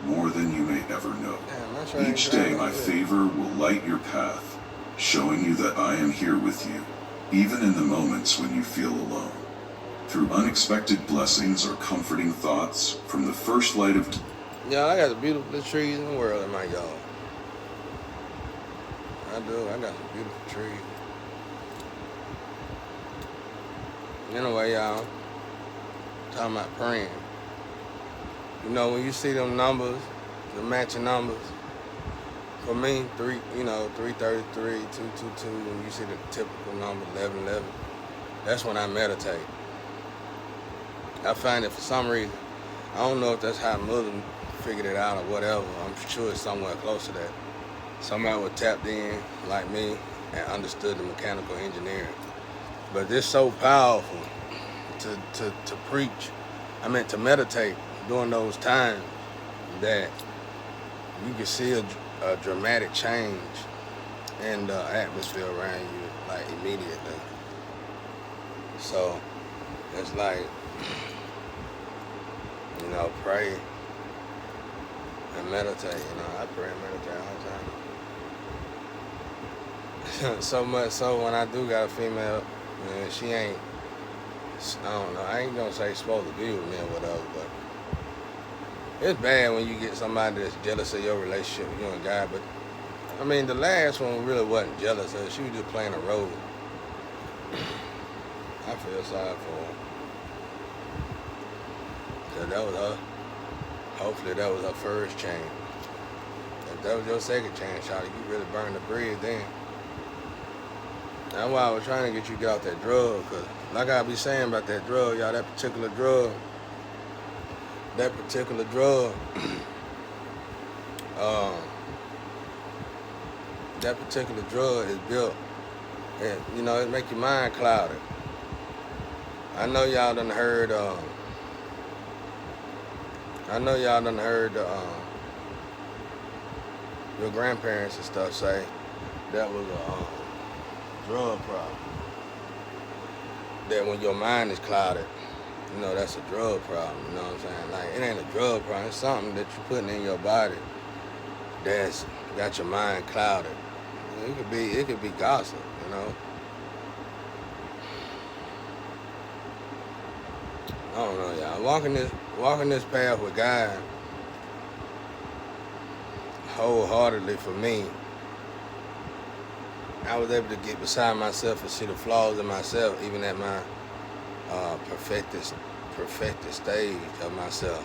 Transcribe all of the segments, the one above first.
more than you may ever know. Damn, Each day my favor will light your path, showing you that I am here with you, even in the moments when you feel alone. Through unexpected blessings or comforting thoughts, from the first light of... Yeah, I got the beautiful trees in the world in my yard. I do. I got some beautiful trees. Anyway, y'all, talking about praying. You know, when you see them numbers, the matching numbers, for me, 333, 222, when you see the typical number, 1111, that's when I meditate. I find it for some reason. I don't know if that's how Muslims figured it out or whatever. I'm sure it's somewhere close to that. Somebody was tapped in like me and understood the mechanical engineering. But it's so powerful to preach. I meant to meditate during those times that you can see a dramatic change in the atmosphere around you, like immediately. So it's like, pray and meditate. I pray and meditate all the time. So much so when I do got a female, she ain't, I don't know, I ain't gonna say supposed to be with me or whatever, but it's bad when you get somebody that's jealous of your relationship with you and God. But I mean, the last one really wasn't jealous of her. She was just playing a role. I feel sorry for her. 'Cause that was her. Hopefully that was her first chance. If that was your second chance, Shawty, you really burned the bridge then. That's why I was trying to get you to get off that drug, because like I be saying about that drug, y'all, that particular drug, that particular drug is built, and it make your mind clouded. I know y'all done heard your grandparents and stuff say that was a drug problem. That when your mind is clouded, that's a drug problem. You know what I'm saying? Like, it ain't a drug problem. It's something that you're putting in your body that's got your mind clouded. It could be gossip. I don't know, y'all. Walking this path with God wholeheartedly for me, I was able to get beside myself and see the flaws in myself, even at my perfected stage of myself.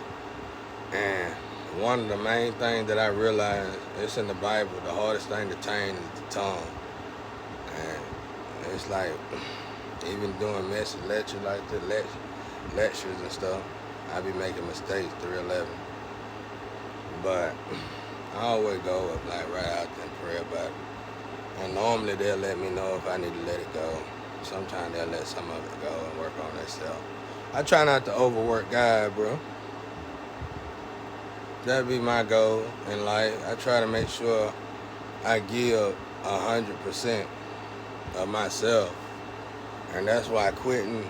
And one of the main things that I realized, it's in the Bible, the hardest thing to tame is the tongue. And it's like, even doing message lectures like this, lectures and stuff, I be making mistakes, 311. But I always go up like right out there and pray about it. And normally they'll let me know if I need to let it go. Sometimes they'll let some of it go and work on themselves. I try not to overwork God, bro. That'd be my goal in life. I try to make sure I give 100% of myself. And that's why quitting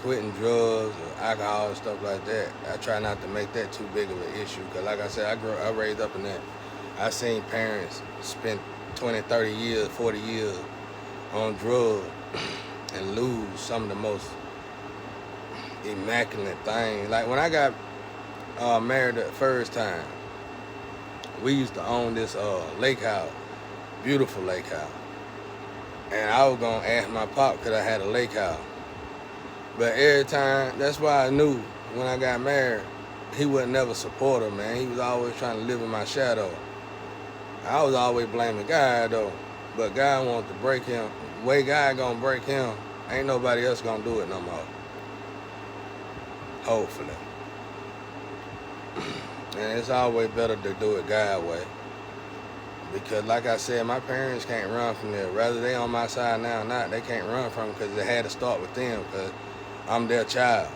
drugs or alcohol and stuff like that, I try not to make that too big of an issue. Because like I said, I raised up in that. I seen parents spend 20, 30 years, 40 years on drugs and lose some of the most immaculate things. Like when I got married the first time, we used to own this lake house, beautiful lake house. And I was gonna ask my pop could I had a lake house. But every time, that's why I knew when I got married, he would never support her, man. He was always trying to live in my shadow. I was always blaming God though, but God wanted to break him. The way God gonna break him, ain't nobody else gonna do it no more. Hopefully. And it's always better to do it God's way. Because like I said, my parents can't run from there. Whether they on my side now or not, they can't run from it because it had to start with them because I'm their child.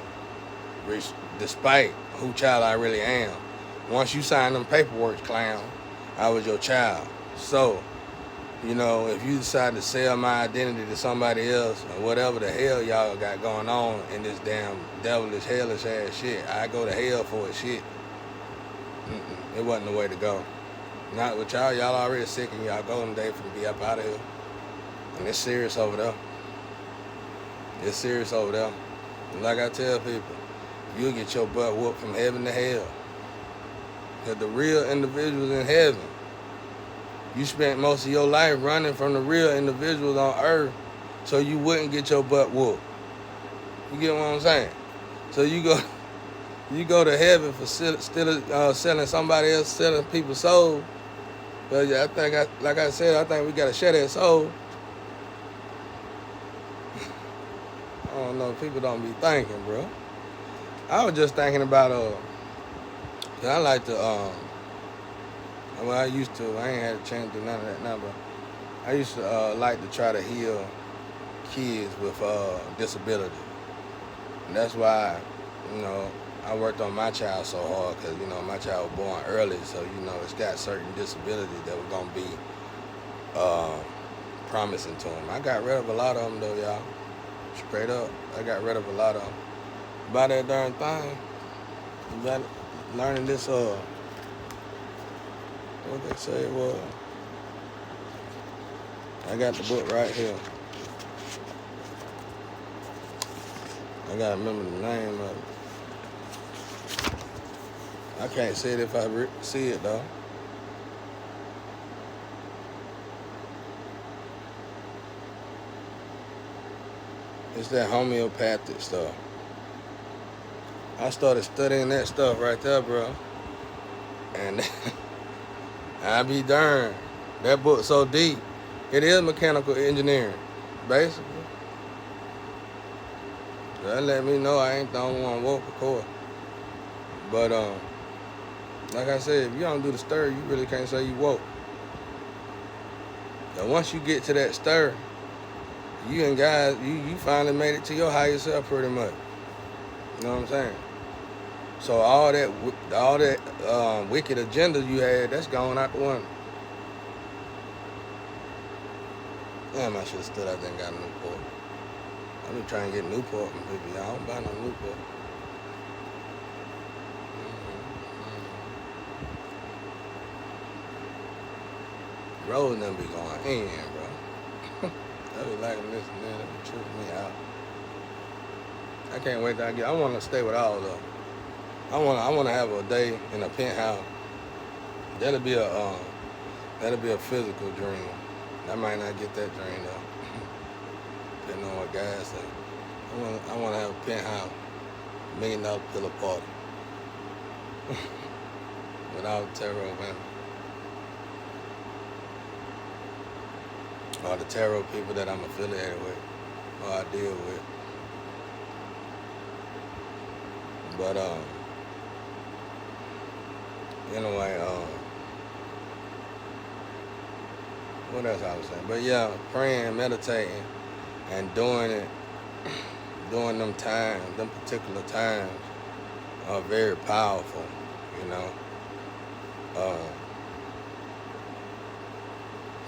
Despite who child I really am. Once you sign them paperwork, clown, I was your child. So, if you decide to sell my identity to somebody else or whatever the hell y'all got going on in this damn devilish, hellish ass shit, I go to hell for it shit. It wasn't the way to go. Not with y'all. Y'all already sick and y'all golden day for to be up out of here. And it's serious over there. It's serious over there. And like I tell people, you'll get your butt whooped from heaven to hell. Because the real individuals in heaven, you spent most of your life running from the real individuals on earth so you wouldn't get your butt whooped. You get what I'm saying? So you go to heaven for still selling somebody else, selling people's souls. But yeah, like I said, I think we gotta share that soul. I don't know, people don't be thinking, bro. I was just thinking about I like to I used to, I ain't had a chance to do none of that now, but I used to like to try to heal kids with disability. And that's why, I worked on my child so hard because, my child was born early. So, it's got certain disabilities that were going to be promising to him. I got rid of a lot of them, though, y'all. Straight up, I got rid of a lot of them. By that darn thing, about learning this, what they say it was. I got the book right here. I gotta remember the name of it. I can't see it if I see it though. It's that homeopathic stuff. I started studying that stuff right there, bro. And I be darned. That book's so deep. It is mechanical engineering, basically. That let me know I ain't the only one woke, of course. But like I said, if you don't do the stir, you really can't say you woke. Now once you get to that stir, you and guys, you finally made it to your higher self pretty much. You know what I'm saying? So all that wicked agenda you had, that's gone out the window. Damn, I should have stood out there and got a Newport. I be trying to get Newport from people. Y'all don't buy no Newport. Road them be going in, bro. I be liking this and that. That be tripping me out. I can't wait till I want to stay with all of them. I want to have a day in a penthouse. That'll be a physical dream. I might not get that dream though. Depending on what guys say. I want to have a penthouse, $1 million pillow party, with all the tarot women, or the tarot people that I'm affiliated with, or I deal with. But anyway, what else I was saying? But yeah, praying, meditating, and doing it, during them particular times are very powerful,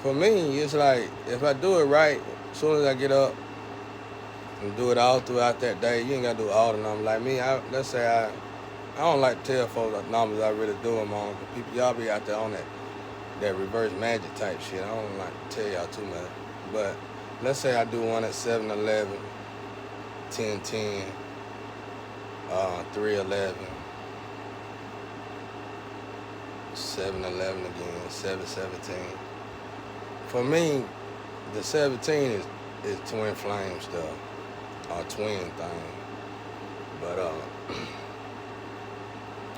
For me, it's like, if I do it right, as soon as I get up and do it all throughout that day, you ain't got to do all the numbers. Like me, let's say I don't like to tell folks the numbers I really do them on, because people, y'all be out there on that reverse magic type shit. I don't like to tell y'all too much. But let's say I do one at 7-11, 10-10, 3-11, 7-11 again, 7-17. For me, the 17 is twin flame stuff, or twin thing. But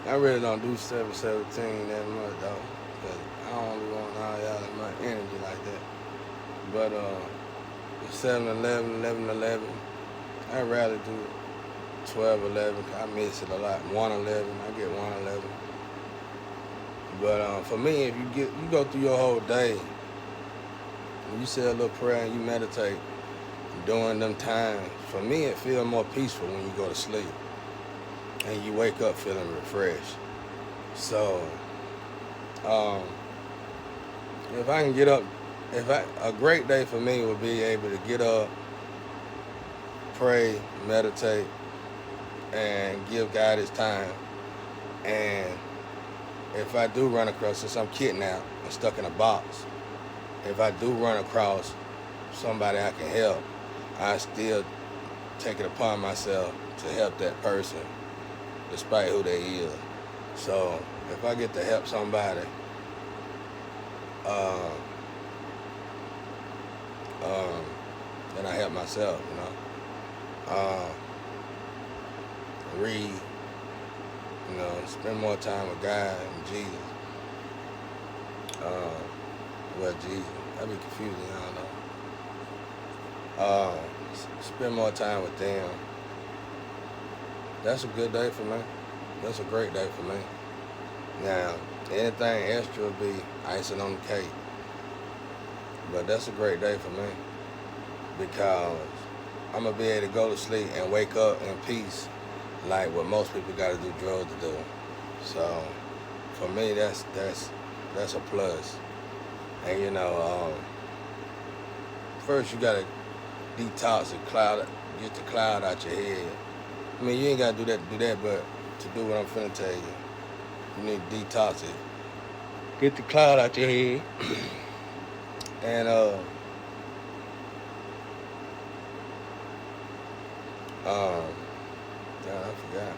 I really don't do 7-17 that much though, because I don't really want all y'all that much energy like that. But 7-11, 11-11, I'd rather do 12-11. I miss it a lot. 1-11, I get 1-11. But for me, if you go through your whole day, and you say a little prayer and you meditate during them times, for me it feels more peaceful when you go to sleep and you wake up feeling refreshed. So if I can get up, a great day for me would be able to get up, pray, meditate, and give God His time. And if I do run across, since I'm kidnapped and stuck in a box, if I do run across somebody I can help, I still take it upon myself to help that person, despite who they is. So if I get to help somebody, then I help myself, you know. Read, you know, spend more time with God and Jesus. Well, Jesus, I be confused, I don't know. Spend more time with them. That's a good day for me. That's a great day for me. Now, anything extra will be icing on the cake. But that's a great day for me because I'm going to be able to go to sleep and wake up in peace like what most people got to do drugs to do. So, for me, that's a plus. And, you know, first you got to detox the cloud, get the cloud out your head. I mean, you ain't got to do that, but to do what I'm finna tell you, you need to detox it. Get the cloud out your head. And, I forgot.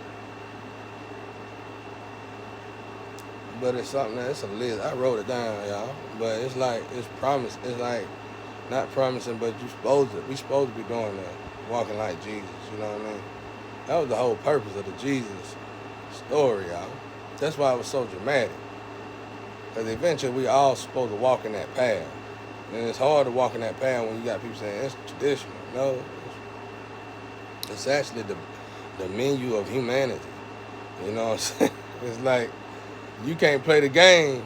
But it's something it's a list. I wrote it down, y'all. But it's like, it's promise. It's like, not promising, but we supposed to be doing that. Walking like Jesus, you know what I mean? That was the whole purpose of the Jesus story, y'all. That's why it was so dramatic. Because eventually we all supposed to walk in that path. And it's hard to walk in that path when you got people saying it's traditional. No, it's actually the menu of humanity. You know what I'm saying? It's like you can't play the game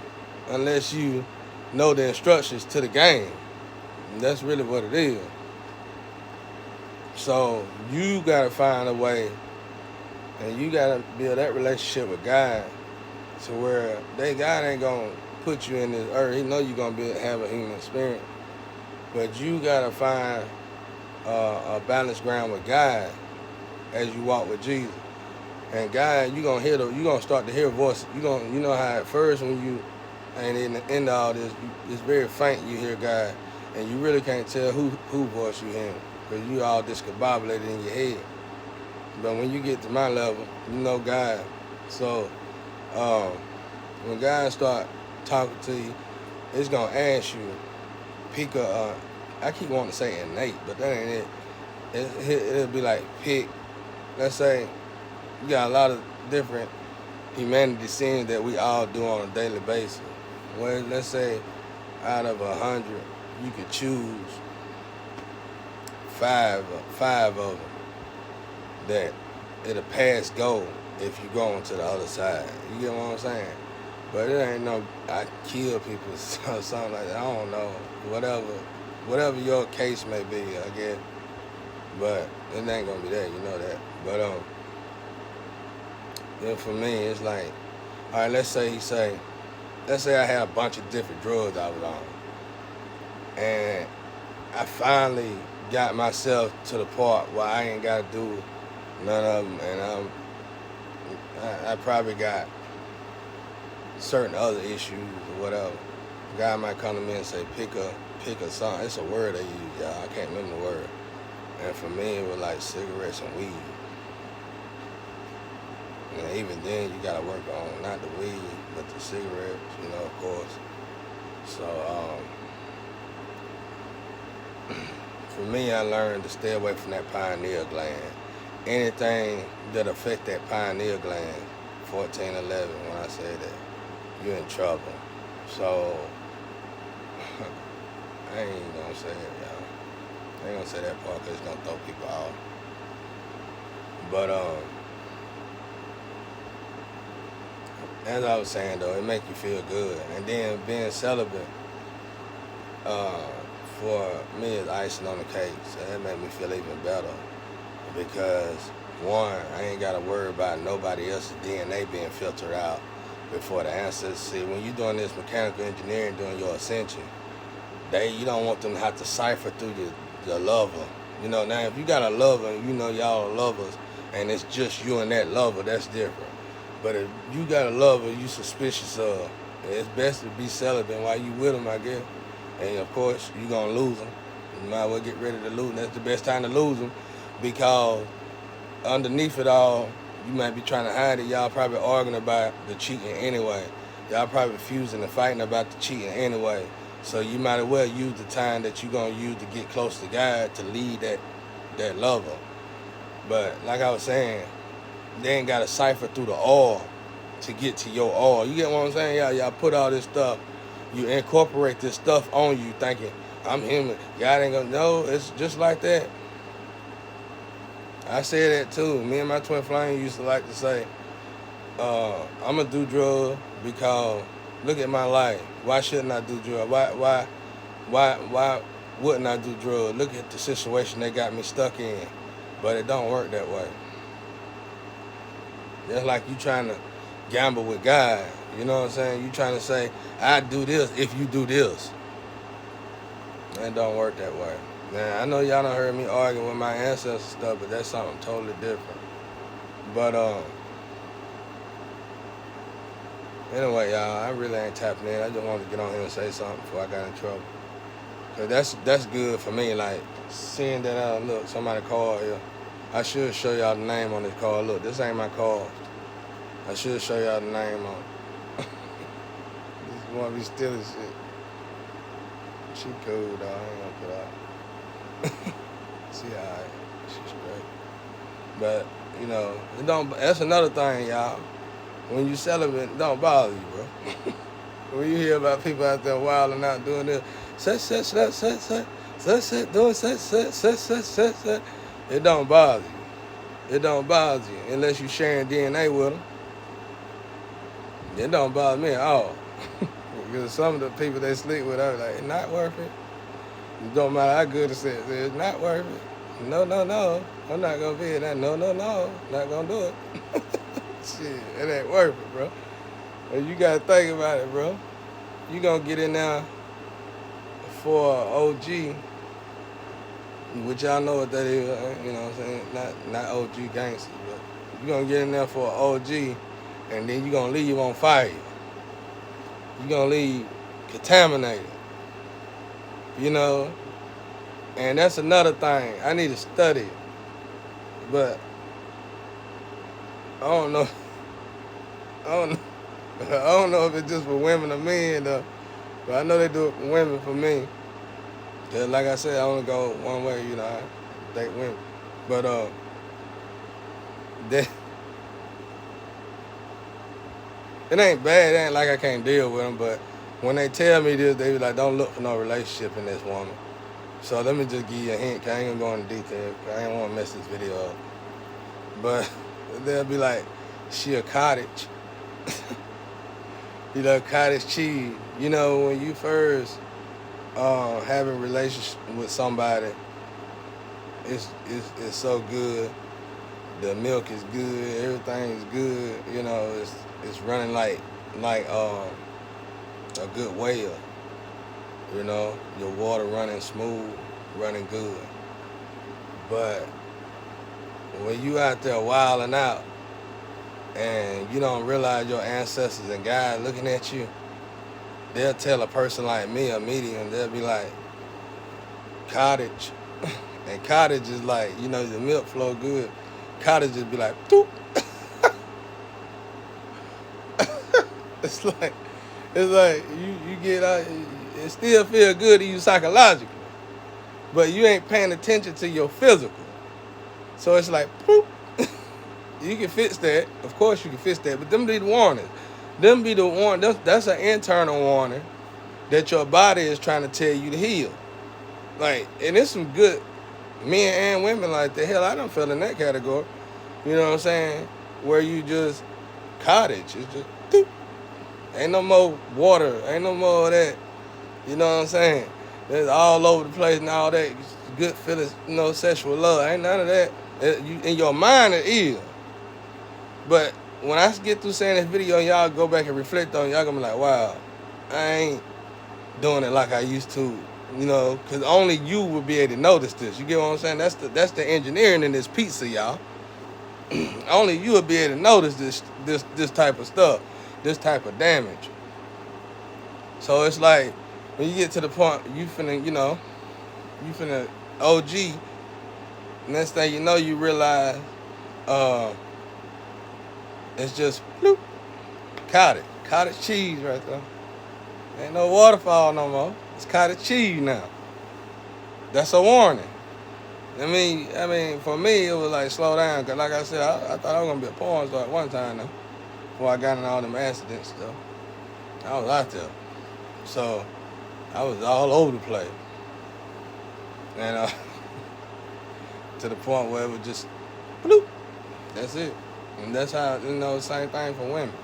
unless you know the instructions to the game. And that's really what it is. So you gotta find a way, and you gotta build that relationship with God to where God ain't gonna put you in this earth. He know you're gonna have a human experience, but you gotta find a balanced ground with God as you walk with Jesus. And God, you gonna start to hear voices. You know how at first when you ain't in the end of all this, it's very faint. You hear God, and you really can't tell who voice you hear, because you all discombobulated in your head. But when you get to my level, you know God. So when God start talking to you, it's gonna ask you, pick a. I keep wanting to say innate, but that ain't it. It'll be like pick. Let's say you got a lot of different humanity sins that we all do on a daily basis. Well, let's say out of 100, you could choose five of them that it'll pass go if you go on to the other side. You get what I'm saying? But it ain't no, I kill people or something like that. I don't know. Whatever your case may be, I guess. But it ain't gonna be that, you know that. But then for me, it's like, all right, let's say I had a bunch of different drugs I was on. And I finally got myself to the part where I ain't gotta do none of them, and I probably got certain other issues or whatever. God might come to me and say, pick a song. It's a word they use, y'all. I can't remember the word. And for me, it was like cigarettes and weed. And even then, you gotta work on not the weed, but the cigarettes, you know, of course. So, for me, I learned to stay away from that pineal gland. Anything that affect that pineal gland, 1411, when I say that, you're in trouble. So, I ain't gonna say it, y'all. I ain't gonna say that part because it's gonna throw people off. But, as I was saying though, it make you feel good. And then being celibate, for me is icing on the cake. So that made me feel even better. Because one, I ain't gotta worry about nobody else's DNA being filtered out before the answers. See, when you're doing this mechanical engineering, doing your ascension, you don't want them to have to cipher through your lover. You know, now if you got a lover and you know y'all are lovers and it's just you and that lover, that's different. But if you got a lover you suspicious of, it's best to be celibate while you with them, I guess. And of course, you gonna lose them. You might as well get ready to lose them. That's the best time to lose them, because underneath it all, you might be trying to hide it. Y'all probably arguing about the cheating anyway. Y'all probably fusing and fighting about the cheating anyway. So you might as well use the time that you're gonna use to get close to God to lead that lover. But like I was saying, they ain't gotta cipher through the oil to get to your oil. You get what I'm saying? Y'all put all this stuff, you incorporate this stuff on you thinking, I'm human. God ain't gonna know. It's just like that. I say that too. Me and my twin flame used to like to say, I'm gonna do drugs because look at my life. Why shouldn't I do drugs? Why wouldn't I do drugs? Look at the situation they got me stuck in. But it don't work that way. It's like you trying to gamble with God. You know what I'm saying? You trying to say, I do this if you do this. It don't work that way. Man, I know y'all done heard me arguing with my ancestors and stuff, but that's something totally different. But anyway, y'all, I really ain't tapping in. I just wanted to get on here and say something before I got in trouble. Cause that's good for me. Like seeing that look, somebody called here. I should show y'all the name on this call. Look, this ain't my call. I should show y'all the name on it. This one be stealing shit. She cool, dog. I ain't gonna put out. She alright. She's straight. But, you know, it don't. That's another thing, y'all. When you celibate, it don't bother you, bro. When you hear about people out there wilding out doing this, it don't bother you. It don't bother you unless you sharing DNA with them. It don't bother me at all. Because some of the people they sleep with, I be like, it's not worth it. It don't matter how good it is, it's not worth it. No, I'm not gonna be in that. No, not gonna do it. Shit, it ain't worth it, bro. And you gotta think about it, bro. You gonna get in there for OG, which y'all know what that is, you know what I'm saying? Not OG gangsters, but you gonna get in there for OG, and then you gonna leave on fire. You gonna leave contaminated. You know? And that's another thing. I need to study it. But I don't know. I don't know if it's just for women or men though. But I know they do it for women for me. Cause like I said, I only go one way, you know, I date women. But it ain't bad, it ain't like I can't deal with them, but when they tell me this, they be like, don't look for no relationship in this woman. So let me just give you a hint, cause I ain't gonna go into detail, cause I ain't wanna mess this video up. But they'll be like, she a cottage. You know, cottage cheese. You know, when you first having a relationship with somebody, it's so good. The milk is good, everything is good. You know, it's running like a good well. You know, your water running smooth, running good. But when you out there wilding out and you don't realize your ancestors and God looking at you, they'll tell a person like me, a medium, they'll be like, cottage. And cottage is like, you know, the milk flow good. Cottage just be like, doop. It's like you get out, it still feel good to you psychologically, but you ain't paying attention to your physical. So it's like, poop. You can fix that. Of course you can fix that, but them be the warnings. Them be the warning. That's an internal warning that your body is trying to tell you to heal. Like, and there's some good men and women like the hell I done fell in that category. You know what I'm saying? Where you just cottage. It's just doop. Ain't no more water. Ain't no more of that. You know what I'm saying? It's all over the place and all that good feeling, you know, sexual love. Ain't none of that. In your mind it is. But when I get through saying this video and y'all go back and reflect on it, y'all gonna be like, wow, I ain't doing it like I used to, you know, because only you will be able to notice this. You get what I'm saying? That's the engineering in this pizza, y'all. only you will be able to notice this type of stuff, this type of damage. So it's like when you get to the point you finna, you finna OG. Next thing you know, you realize it's just bloop, cottage cheese right there. Ain't no waterfall no more. It's cottage cheese now. That's a warning. I mean, for me, it was like slow down, cause like I said, I thought I was gonna be a porn star at one time though, before I got in all them accidents and stuff. I was out there, so I was all over the place, and to the point where it was just, bloop, that's it, and that's how same thing for women,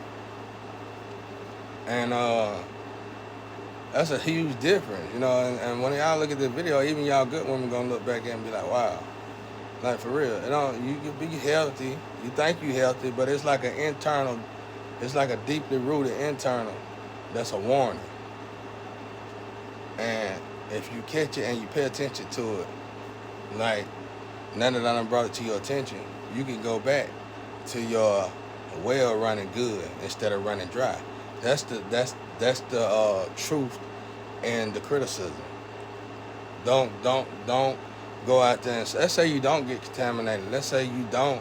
and that's a huge difference, and when y'all look at this video, even y'all good women gonna look back at it and be like, wow. Like for real, you can be healthy. You think you healthy, but it's like it's like a deeply rooted internal. That's a warning. And if you catch it and you pay attention to it, like now that I done brought it to your attention, you can go back to your well running good instead of running dry. That's the truth and the criticism. Don't go out there and let's say you don't get contaminated. Let's say you don't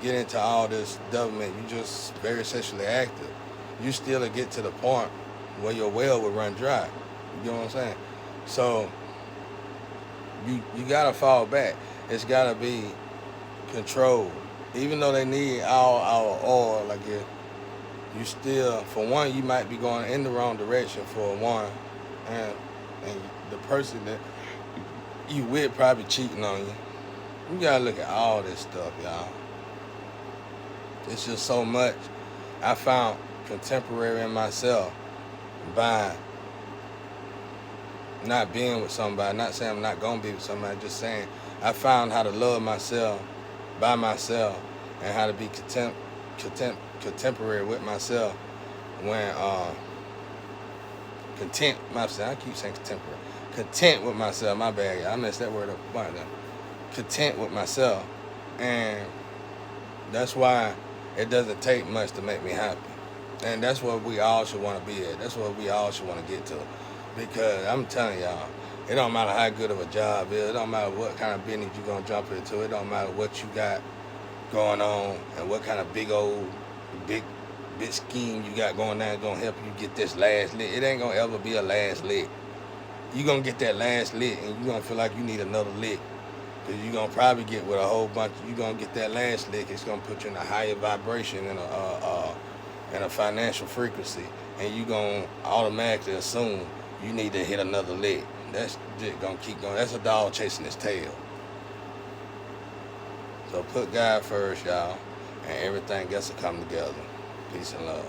get into all this government. You just very sexually active. You still get to the point where your well will run dry. You know what I'm saying? So you gotta fall back. It's gotta be controlled. Even though they need all our oil, like it, you still, for one, you might be going in the wrong direction for one, and the person that you with probably cheating on you. You gotta look at all this stuff, y'all. It's just so much. I found contemporary in myself by not being with somebody. Not saying I'm not gonna be with somebody, just saying I found how to love myself by myself and how to be contemporary with myself when content myself. I keep saying contemporary. Content with myself, my bad, I messed that word up a bunch. Content with myself, and that's why it doesn't take much to make me happy, and that's what we all should want to be at. That's what we all should want to get to, because I'm telling y'all, it don't matter how good of a job it is, it don't matter what kind of business you're gonna jump into, it don't matter what you got going on and what kind of big scheme you got going on gonna help you get this last lick. It ain't gonna ever be a last lick. You're going to get that last lick, and you're going to feel like you need another lick. Because you're going to probably get with a whole bunch. You're going to get that last lick. It's going to put you in a higher vibration and a financial frequency. And you're going to automatically assume you need to hit another lick. That's just going to keep going. That's a dog chasing his tail. So put God first, y'all, and everything else will come together. Peace and love.